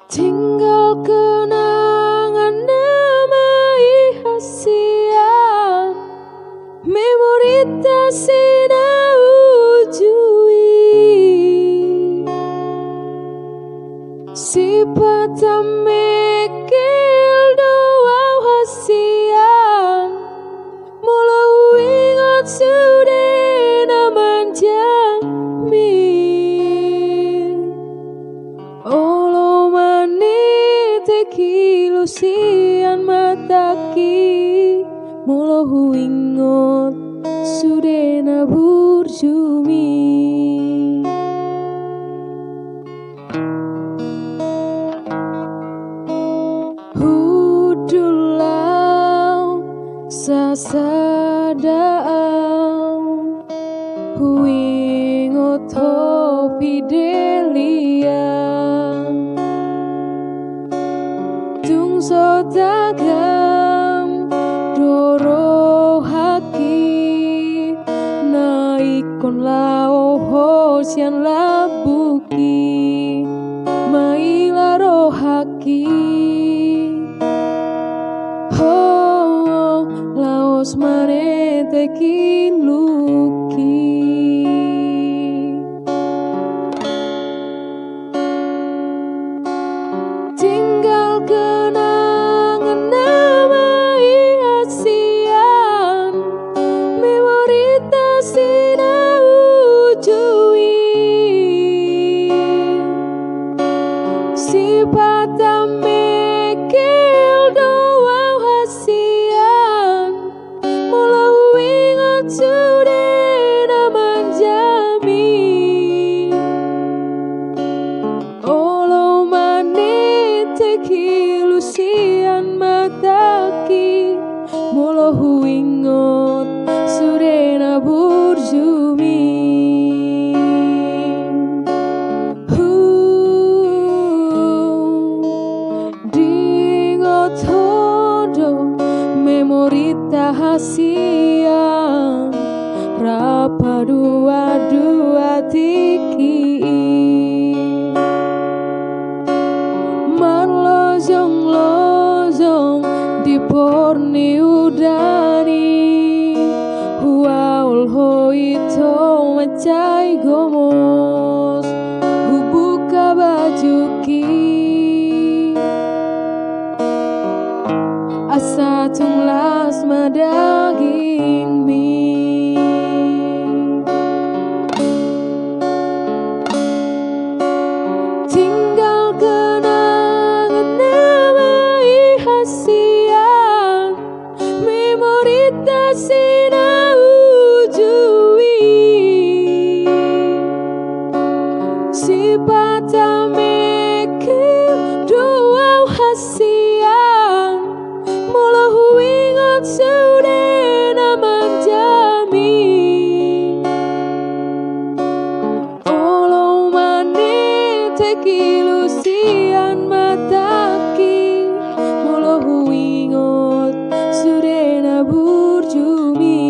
Tinggal kenangan nama ihasia, memori tak sina ujui, sifat tak mekil doa hasian, mulau ingat sudah naman jami. Olo mani tekilusian mataki, mulau ingat sudah nabur jumi. Hudulau sasadao, huingot ho fidelia, tung so tagam doro haki, naikon lao ho sian labuki, maila rohaki. Laos mane tekin luki, tinggal kenangan nama ihassian, memori tak sina ujui, sifat tak mekil doa hasian, mulau ingat sudah naman jami. Olo mani tekilusian mataki, mulau ingat sudah nabur jumi. Dingot hodo memori tahasian, rapa dua tiki, man lojong di porni udani, huaul hoito macai gomos, hubuka bajuki, asa tunglas madaging mi. Tinggal kenangan nama ihassian, memori tak sina ujui, sifat tak mekil doa hasian, mulau ingat sudah naman jami. Olo mani tekilusian mataki, mulau ingat sudah nabur jumi.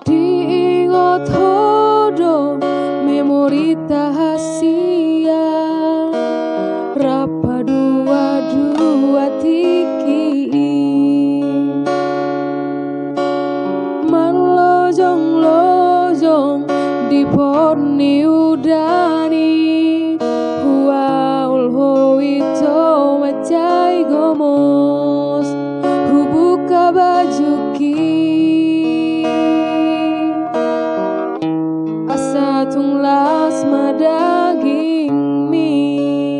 Diingot hodo memori tahasia, rapa dua tiki, man lojong di porni udani, huaul hoito macai gomos, hubuka bajuki, asa tunglas madaging mi.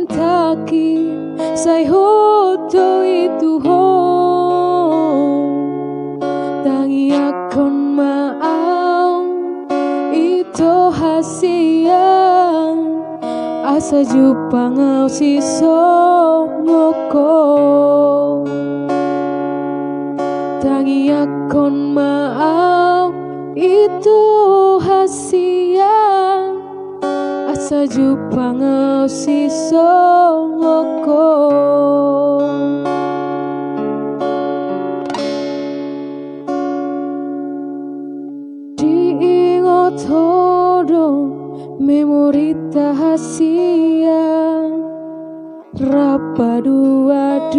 taki sai hoto itu ho tangi akon maau itu hasian asa jupangau si ngoko tangi akon maau itu hasian asa jupangau si ngoko diingot todo memori tahasia rapa dua